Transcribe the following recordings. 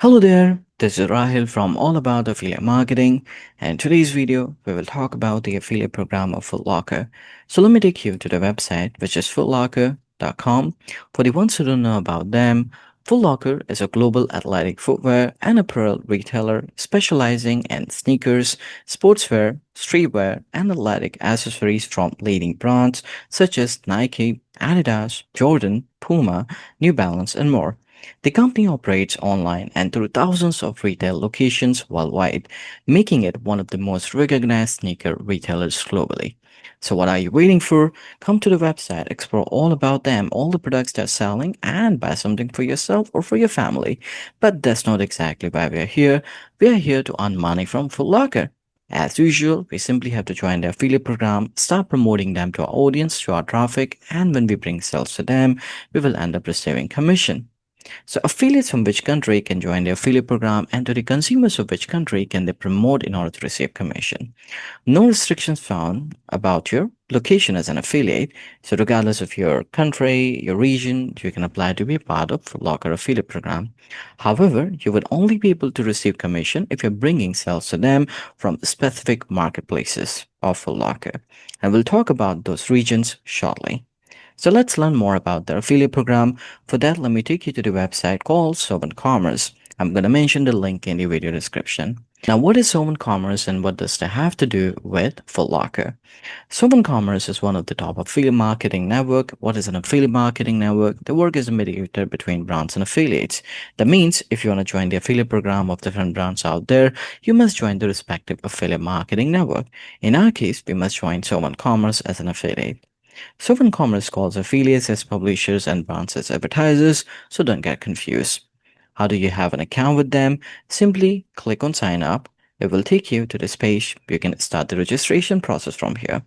Hello there, this is Rahil from All About Affiliate Marketing, and in today's video we will talk about the affiliate program of footlocker. So let me take you to the website, which is footlocker.com. For the ones who don't know about them, Footlocker is a global athletic footwear and apparel retailer specializing in sneakers, sportswear, streetwear, and athletic accessories from leading brands such as Nike, Adidas, Jordan, Puma, New Balance, and more. The company operates online and through thousands of retail locations worldwide, making it one of the most recognized sneaker retailers globally. So, what are you waiting for? Come to the website, explore all about them, all the products they're selling, and buy something for yourself or for your family. But that's not exactly why we are here. We are here to earn money from Foot Locker. As usual, we simply have to join the affiliate program, start promoting them to our audience, to our traffic, and when we bring sales to them, we will end up receiving commission. So affiliates from which country can join the affiliate program and to the consumers of which country can they promote in order to receive commission. No restrictions found about your location as an affiliate. So regardless of your country, your region, you can apply to be a part of Locker affiliate program. However, you would only be able to receive commission if you're bringing sales to them from specific marketplaces of Locker. And we'll talk about those regions shortly. So let's learn more about their affiliate program. For that, let me take you to the website called Servant Commerce. I'm going to mention the link in the video description. Now, what is Servant Commerce and what does that have to do with Foot Locker? Servant Commerce is one of the top affiliate marketing network. What is an affiliate marketing network? The work is a mediator between brands and affiliates. That means if you want to join the affiliate program of different brands out there, you must join the respective affiliate marketing network. In our case, we must join Servant Commerce as an affiliate. Sovereign Commerce calls affiliates as publishers and brands as advertisers, so don't get confused. How do you have an account with them? Simply click on sign up. It will take you to this page. You can start the registration process from here.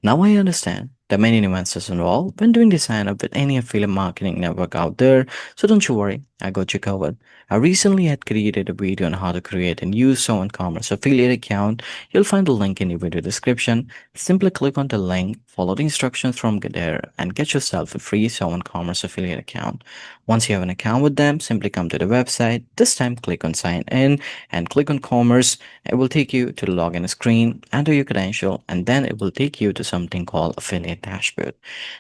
Now I understand there are many nuances involved when doing the sign up with any affiliate marketing network out there, so don't you worry, I got you covered. I recently had created a video on how to create and use Someone Commerce affiliate account. You'll find the link in the video description. Simply click on the link, follow the instructions from there, and get yourself a free Someone Commerce affiliate account. Once you have an account with them, simply come to the website. This time, click on Sign In and click on Commerce. It will take you to the login screen, enter your credential, and then it will take you to something called Affiliate Dashboard.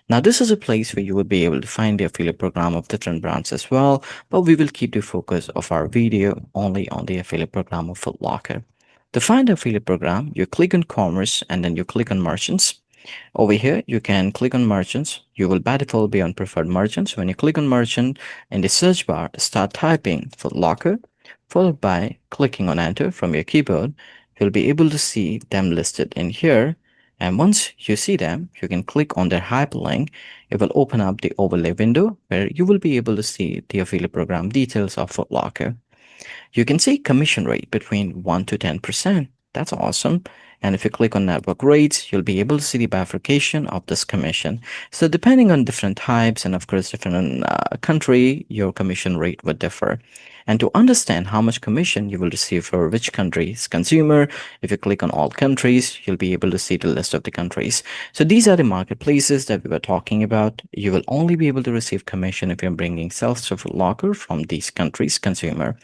Now, this is a place where you will be able to find the affiliate program of different brands as well, but we will keep the focus of our video only on the affiliate program of Foot Locker. To find the affiliate program, you click on Commerce and then you click on Merchants. Over here, you can click on merchants. You will by default be on preferred merchants. When you click on merchant in the search bar, start typing Foot Locker, followed by clicking on enter from your keyboard. You'll be able to see them listed in here. And once you see them, you can click on their hyperlink. It will open up the overlay window where you will be able to see the affiliate program details of Foot Locker. You can see commission rate between 1 to 10%. That's awesome. And if you click on network rates, you'll be able to see the bifurcation of this commission. So depending on different types and of course different country, your commission rate would differ. And to understand how much commission you will receive for which country's consumer, if you click on all countries, you'll be able to see the list of the countries. So these are the marketplaces that we were talking about. You will only be able to receive commission if you're bringing sales to Foot Locker from these countries' consumer.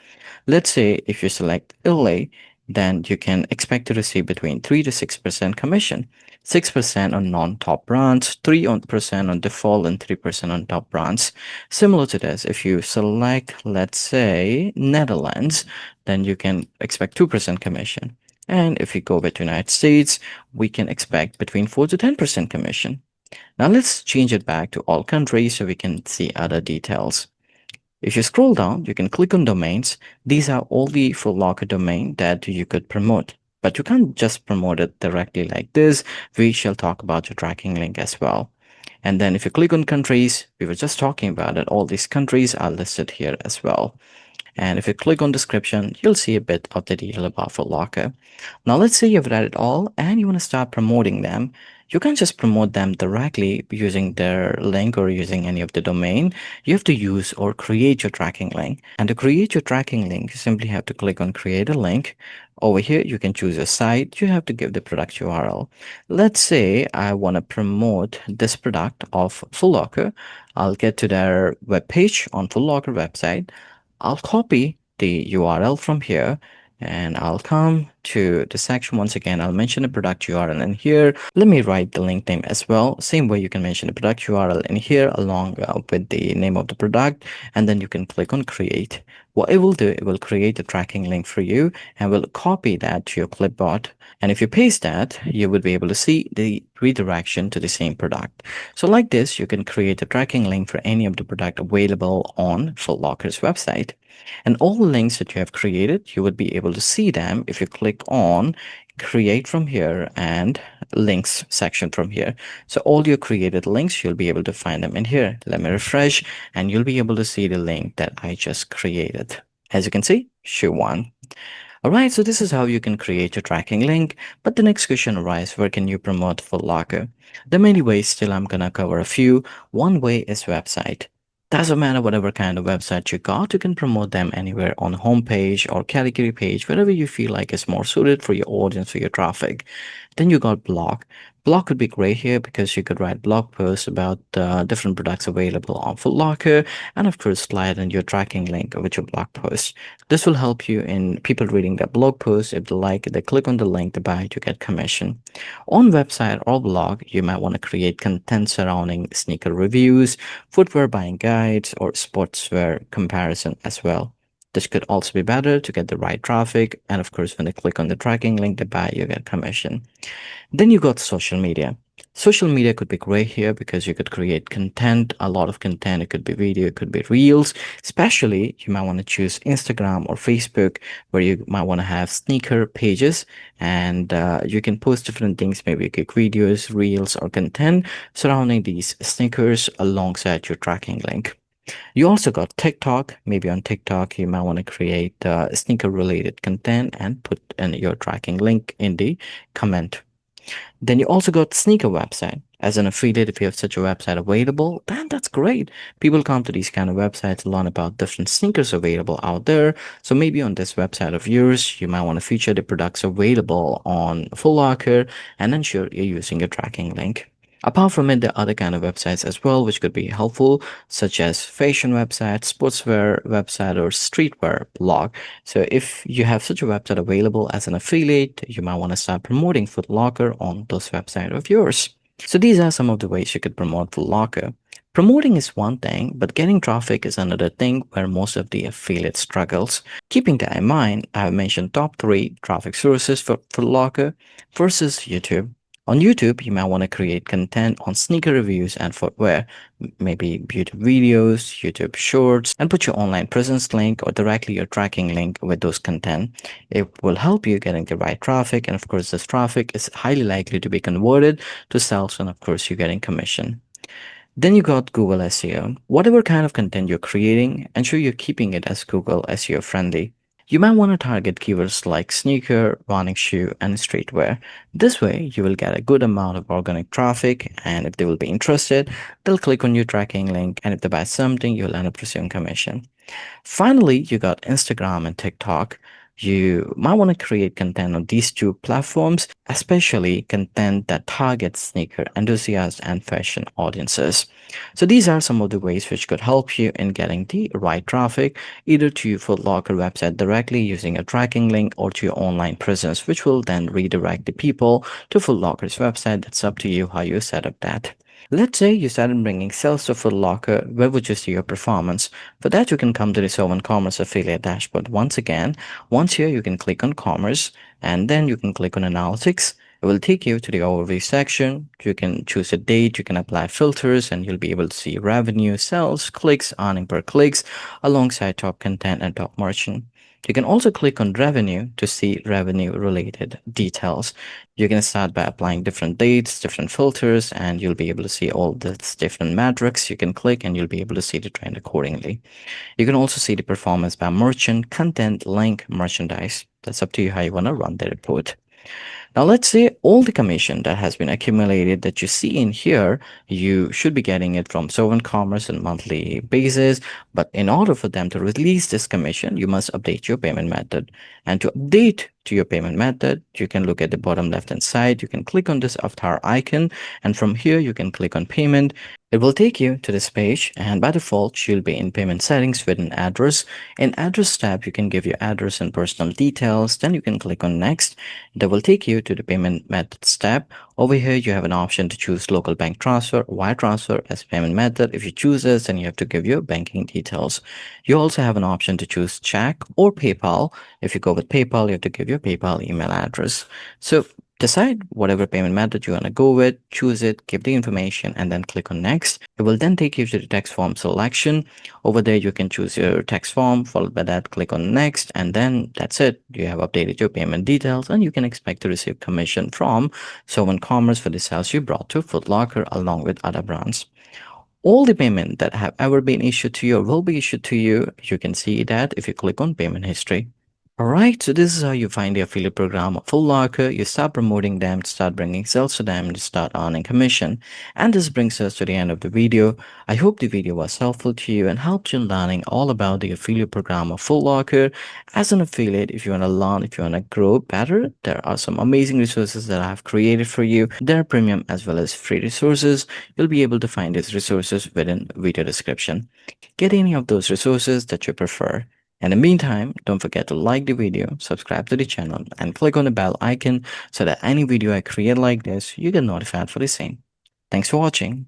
Let's say if you select Italy, then you can expect to receive between 3 to 6% commission. 6% on non-top brands, 3% on default, and 3% on top brands. Similar to this, if you select, let's say, Netherlands, then you can expect 2% commission. And if you go with United States, we can expect between 4 to 10% commission. Now let's change it back to all countries so we can see other details. If you scroll down, you can click on domains. These are all the Foot Locker domain that you could promote. But you can't just promote it directly like this. We shall talk about your tracking link as well. And then if you click on countries, we were just talking about it. All these countries are listed here as well. And if you click on description, you'll see a bit of the detail about Foot Locker. Now, let's say you've read it all and you want to start promoting them. You can't just promote them directly using their link or using any of the domain. You have to use or create your tracking link. And to create your tracking link, you simply have to click on create a link. Over here, you can choose a site. You have to give the product URL. Let's say I want to promote this product of Foot Locker. I'll get to their webpage on Foot Locker website. I'll copy the URL from here, and I'll come to the section. Once again, I'll mention the product URL in here. Let me write the link name as well. Same way you can mention the product URL in here along with the name of the product, and then you can click on create. What it will do, it will create a tracking link for you and will copy that to your clipboard. And if you paste that, you would be able to see the redirection to the same product. So like this, you can create a tracking link for any of the product available on FootLocker's website. And all the links that you have created, you would be able to see them if you click on create from here and links section from here. So all your created links, you'll be able to find them in here. Let me refresh and you'll be able to see the link that I just created. As you can see, shoe one. Alright, so this is how you can create your tracking link. But the next question arises, where can you promote FootLocker? There are many ways, still I'm gonna cover a few. One way is website. Doesn't matter whatever kind of website you got, you can promote them anywhere on homepage or category page, wherever you feel like is more suited for your audience, for your traffic. Then you got blog. Blog could be great here because you could write blog posts about different products available on FootLocker, and of course slide in your tracking link with your blog post. This will help you in people reading that blog post. If they like it, they click on the link to buy to get commission. On website or blog, you might want to create content surrounding sneaker reviews, footwear buying guides, or sportswear comparison as well. This could also be better to get the right traffic, and of course when they click on the tracking link to buy, you get commission. Then you got social media. Social media could be great here because you could create content, a lot of content. It could be video, it could be reels. Especially, you might want to choose Instagram or Facebook, where you might want to have sneaker pages, and you can post different things, maybe quick videos, reels, or content surrounding these sneakers alongside your tracking link. You also got TikTok. Maybe on TikTok, you might want to create sneaker related content and put in your tracking link in the comment. Then you also got sneaker website. As an affiliate, if you have such a website available, then that's great. People come to these kind of websites to learn about different sneakers available out there. So maybe on this website of yours, you might want to feature the products available on FootLocker and ensure you're using a tracking link. Apart from it, there are other kind of websites as well, which could be helpful, such as fashion website, sportswear website, or streetwear blog. So if you have such a website available as an affiliate, you might want to start promoting FootLocker on those websites of yours. So these are some of the ways you could promote FootLocker. Promoting is one thing, but getting traffic is another thing where most of the affiliate struggles. Keeping that in mind, I have mentioned top 3 traffic sources for FootLocker versus YouTube. On YouTube, you might want to create content on sneaker reviews and footwear, maybe YouTube videos, YouTube shorts, and put your online presence link or directly your tracking link with those content. It will help you getting the right traffic, and of course, this traffic is highly likely to be converted to sales, and of course, you're getting commission. Then you got Google SEO. Whatever kind of content you're creating, ensure you're keeping it as Google SEO friendly. You might want to target keywords like sneaker, running shoe, and streetwear. This way, you will get a good amount of organic traffic, and if they will be interested, they'll click on your tracking link, and if they buy something, you'll end up receiving commission. Finally, you got Instagram and TikTok. You might want to create content on these two platforms, especially content that targets sneaker enthusiasts and fashion audiences. So these are some of the ways which could help you in getting the right traffic, either to your FootLocker website directly using a tracking link or to your online presence, which will then redirect the people to FootLocker's website. That's up to you how you set up that. Let's say you started bringing sales to FootLocker, where would you see your performance? For that, you can come to the Sovan Commerce Affiliate Dashboard. Once again, once here, you can click on Commerce, and then you can click on Analytics. It will take you to the overview section. You can choose a date, you can apply filters, and you'll be able to see revenue, sales, clicks, earning per clicks, alongside top content and top merchant. You can also click on revenue to see revenue related details. You can start by applying different dates, different filters, and you'll be able to see all these different metrics. You can click and you'll be able to see the trend accordingly. You can also see the performance by merchant, content, link, merchandise. That's up to you how you want to run the report. Now, let's say all the commission that has been accumulated that you see in here, you should be getting it from Servant Commerce on monthly basis. But in order for them to release this commission, you must update your payment method. And to update to your payment method, you can look at the bottom left hand side. You can click on this avatar icon, and from here you can click on payment. It will take you to this page, and by default, you'll be in payment settings within address. In address tab, you can give your address and personal details. Then you can click on next. That will take you to the payment methods tab. Over here, you have an option to choose local bank transfer, wire transfer as payment method. If you choose this, then you have to give your banking details. You also have an option to choose check or PayPal. If you go with PayPal, you have to give your PayPal email address. So decide whatever payment method you want to go with, choose it, give the information, and then click on next. It will then take you to the text form selection. Over there, you can choose your text form, followed by that, click on next, and then that's it. You have updated your payment details, and you can expect to receive commission from Sovereign Commerce for the sales you brought to Foot Locker along with other brands. All the payment that have ever been issued to you or will be issued to you, you can see that if you click on payment history. Alright, so this is how you find the affiliate program of Full Locker. You start promoting them, start bringing sales to them, and start earning commission. And this brings us to the end of the video. I hope the video was helpful to you and helped you in learning all about the affiliate program of Full Locker. As an affiliate, if you want to learn, if you want to grow better, there are some amazing resources that I have created for you. They're premium as well as free resources. You'll be able to find these resources within video description. Get any of those resources that you prefer. In the meantime, don't forget to like the video, subscribe to the channel, and click on the bell icon so that any video I create like this, you get notified for the same. Thanks for watching.